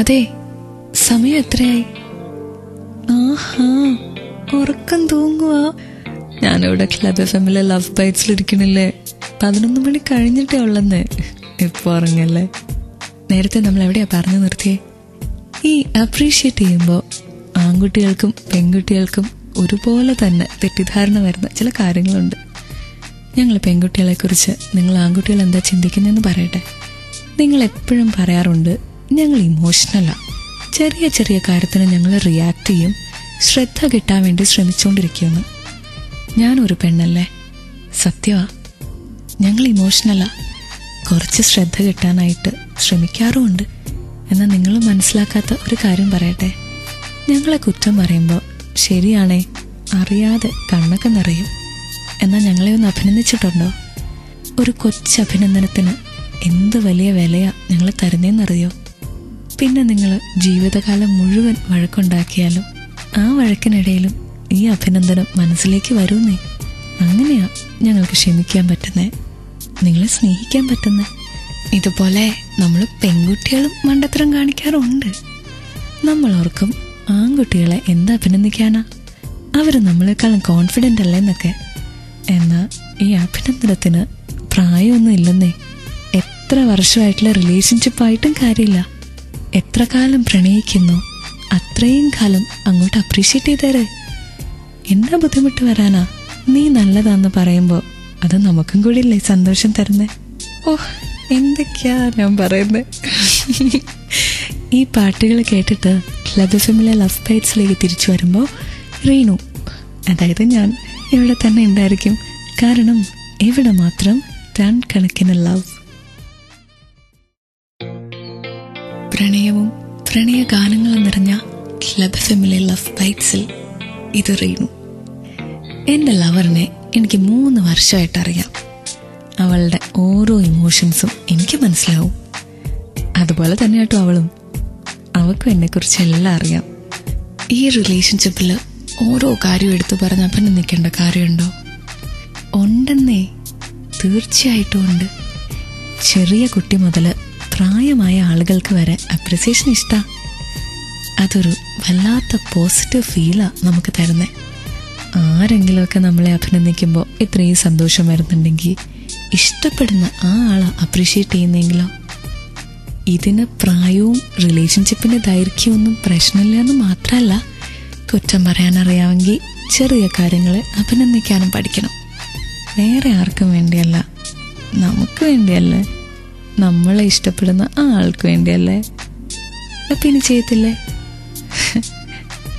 അതെ, സമയം എത്രയായി? ആഹാ, ഉറക്കം തൂങ്ങുവാ. ഞാനിവിടെ ക്ലബ് FM-ലെ ലവ് ബൈറ്റ്സിലിരിക്കണില്ലേ. 11 മണി കഴിഞ്ഞിട്ടേ ഉള്ളെന്ന്. ഇപ്പൊ ഉറങ്ങല്ലേ? നേരത്തെ നമ്മൾ എവിടെയാ പറഞ്ഞു നിർത്തിയേ? ഈ അപ്രീഷിയേറ്റ് ചെയ്യുമ്പോൾ ആൺകുട്ടികൾക്കും പെൺകുട്ടികൾക്കും ഒരുപോലെ തന്നെ തെറ്റിദ്ധാരണ വരുന്ന ചില കാര്യങ്ങളുണ്ട്. ഞങ്ങൾ പെൺകുട്ടികളെക്കുറിച്ച് നിങ്ങൾ ആൺകുട്ടികൾ എന്താ ചിന്തിക്കുന്നതെന്ന് പറയട്ടെ. നിങ്ങൾ എപ്പോഴും പറയാറുണ്ട്, ഞങ്ങൾ ഇമോഷണലാണ്, ചെറിയ ചെറിയ കാര്യത്തിന് ഞങ്ങൾ റിയാക്ട് ചെയ്യും, ശ്രദ്ധ കിട്ടാൻ വേണ്ടി ശ്രമിച്ചുകൊണ്ടിരിക്കുമെന്ന്. ഞാനൊരു പെണ്ണല്ലേ, സത്യമാ, ഞങ്ങൾ ഇമോഷണലാ, കുറച്ച് ശ്രദ്ധ കിട്ടാനായിട്ട് ശ്രമിക്കാറുമുണ്ട്. എന്നാൽ നിങ്ങൾ മനസ്സിലാക്കാത്ത ഒരു കാര്യം പറയട്ടെ. ഞങ്ങളെ കുറ്റം പറയുമ്പോൾ ശരിയാണേ, അറിയാതെ കണ്ണൊക്കെ നിറയും. എന്നാൽ ഞങ്ങളെ ഒന്ന് അഭിനന്ദിച്ചിട്ടുണ്ടോ? ഒരു കൊച്ചഭിനന്ദനത്തിന് എന്ത് വലിയ വിലയാ ഞങ്ങൾ തരുന്നതെന്നറിയോ? പിന്നെ നിങ്ങൾ ജീവിതകാലം മുഴുവൻ വഴക്കുണ്ടാക്കിയാലും ആ വഴക്കിനിടയിലും ഈ അഭിനന്ദനം മനസ്സിലേക്ക് വരുന്നേ. അങ്ങനെയാ ഞങ്ങൾക്ക് ക്ഷമിക്കാൻ പറ്റുന്നേ, നിങ്ങളെ സ്നേഹിക്കാൻ പറ്റുന്നേ. ഇതുപോലെ നമ്മൾ പെൺകുട്ടികളും മണ്ടത്തരം കാണിക്കാറുണ്ട്. നമ്മൾ ഓർക്കും ആൺകുട്ടികളെ എന്താ അഭിനന്ദിക്കാനാ, അവർ നമ്മളെക്കാളും കോൺഫിഡൻ്റ് അല്ലേന്നൊക്കെ. എന്നാൽ ഈ അഭിനന്ദനത്തിന് പ്രായമൊന്നും ഇല്ലെന്നേ. എത്ര വർഷമായിട്ടുള്ള റിലേഷൻഷിപ്പായിട്ടും കാര്യമില്ല. എത്ര കാലം പ്രണയിക്കുന്നു അത്രയും കാലം അങ്ങോട്ട് അപ്രീഷിയേറ്റ് ചെയ്തേരെ. എന്താ ബുദ്ധിമുട്ട് വരാനാ? നീ നല്ലതാന്ന് പറയുമ്പോൾ അത് നമുക്കും കൂടി ഇല്ലേ സന്തോഷം തരുന്നേ. ഓഹ്, എന്തൊക്കെയാ ഞാൻ പറയുന്നത്. ഈ പാട്ടുകൾ കേട്ടിട്ട് ക്ലബ് FM-ലെ ലവ് ബൈറ്റ്സിലേക്ക് തിരിച്ചു വരുമ്പോൾ റീനു, അതായത് ഞാൻ, ഇവിടെ തന്നെ ഉണ്ടായിരിക്കും. കാരണം ഇവിടെ മാത്രം ടൺ കണക്കിന് ലവ്. പ്രണയവും പ്രണയ ഗാനങ്ങളും നിറഞ്ഞ ക്ലബ് FM-ലെ ലവ് ബൈറ്റ്സിൽ ഇത് റീനു. എൻ്റെ ലവറിനെ എനിക്ക് 3 വർഷമായിട്ട് അറിയാം. അവളുടെ ഓരോ ഇമോഷൻസും എനിക്ക് മനസ്സിലാവും. അതുപോലെ തന്നെ കേട്ടോ അവളും. അവൾക്കും എന്നെക്കുറിച്ച് എല്ലാം അറിയാം. ഈ റിലേഷൻഷിപ്പിൽ ഓരോ കാര്യം എടുത്തു പറഞ്ഞ് അഭിനന്ദിക്കേണ്ട കാര്യമുണ്ടോ? ഉണ്ടെന്നേ, തീർച്ചയായിട്ടും ഉണ്ട്. ചെറിയ കുട്ടി മുതൽ പ്രായമായ ആളുകൾക്ക് വരെ അപ്രിസിയേഷൻ ഇഷ്ടാ. അതൊരു വല്ലാത്ത പോസിറ്റീവ് ഫീലാ നമുക്ക് തരുന്നേ. ആരെങ്കിലുമൊക്കെ നമ്മളെ അഭിനന്ദിക്കുമ്പോൾ ഇത്രയും സന്തോഷം വരുന്നുണ്ടെങ്കിൽ ഇഷ്ടപ്പെടുന്ന ആ ആളെ അപ്രീഷിയേറ്റ് ചെയ്യുന്നെങ്കിലോ? ഇതിന് പ്രായവും റിലേഷൻഷിപ്പിന്റെ ദൈർഘ്യമൊന്നും പ്രശ്നമില്ല എന്ന് മാത്രമല്ല, കുറ്റം പറയാനറിയാമെങ്കിൽ ചെറിയ കാര്യങ്ങളെ അഭിനന്ദിക്കാനും പഠിക്കണം. വേറെ ആർക്കും വേണ്ടിയല്ല, നമുക്ക് വേണ്ടിയല്ലേ, നമ്മളെ ഇഷ്ടപ്പെടുന്ന ആ ആൾക്ക് വേണ്ടിയല്ലേ. അപ്പം ഇനി ചെയ്യത്തില്ലേ?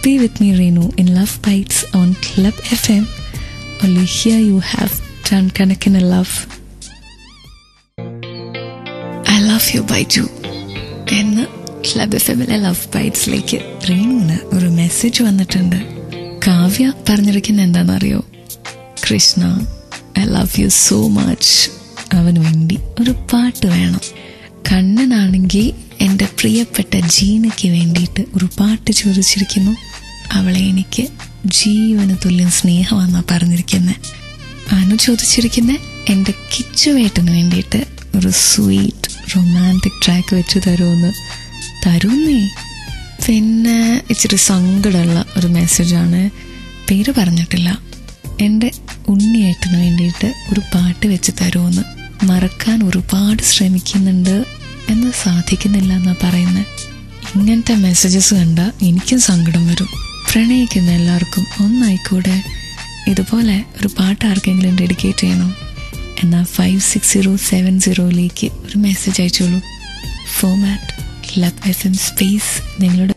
Be with me, Renu, in Love Bites on Club FM. Only here you have Tan Kanakina Love. I love you, Baiju. എന്ന് ക്ലബ് FM-ലെ ലവ് ബൈറ്റ്സിലേക്ക് റീനുവിന് ഒരു മെസ്സേജ് വന്നിട്ടുണ്ട്. കാവ്യ പറഞ്ഞിരിക്കുന്ന എന്താണെന്നറിയോ? Krishna, I love you so much. അവന് വേണ്ടി ഒരു പാട്ട് വേണം. കണ്ണനാണെങ്കിൽ എൻ്റെ പ്രിയപ്പെട്ട ജീനയ്ക്ക് വേണ്ടിയിട്ട് ഒരു പാട്ട് ചോദിച്ചിരിക്കുന്നു. അവളെ എനിക്ക് ജീവന് തുല്യം സ്നേഹമാണെന്നാണ് പറഞ്ഞിരിക്കുന്നത്. അനു ചോദിച്ചിരിക്കുന്നത് എൻ്റെ കിച്ചുവേട്ടന് വേണ്ടിയിട്ട് ഒരു സ്വീറ്റ് റൊമാൻറ്റിക് ട്രാക്ക് വെച്ച് തരുമെന്ന്. തരുന്നേ. പിന്നെ ഇച്ചിരി സങ്കടമുള്ള ഒരു മെസ്സേജാണ്, പേര് പറഞ്ഞിട്ടില്ല. എൻ്റെ ഉണ്ണിയേട്ടന് വേണ്ടിയിട്ട് ഒരു പാട്ട് വെച്ച് തരുമെന്ന്. മറക്കാൻ ഒരുപാട് ശ്രമിക്കുന്നുണ്ട്, എന്ന് സാധിക്കുന്നില്ല എന്നാണ് പറയുന്നത്. ഇങ്ങനത്തെ മെസ്സേജസ് കണ്ടാൽ എനിക്കും സങ്കടം വരും. പ്രണയിക്കുന്ന എല്ലാവർക്കും ഒന്നായിക്കൂടെ? ഇതുപോലെ ഒരു പാട്ട് ആർക്കെങ്കിലും ഡെഡിക്കേറ്റ് ചെയ്യണം എന്നാൽ 56070 ഒരു മെസ്സേജ് അയച്ചോളൂ. ഫോമാറ്റ് ക്ലബ് FM സ്പേസ് നിങ്ങളുടെ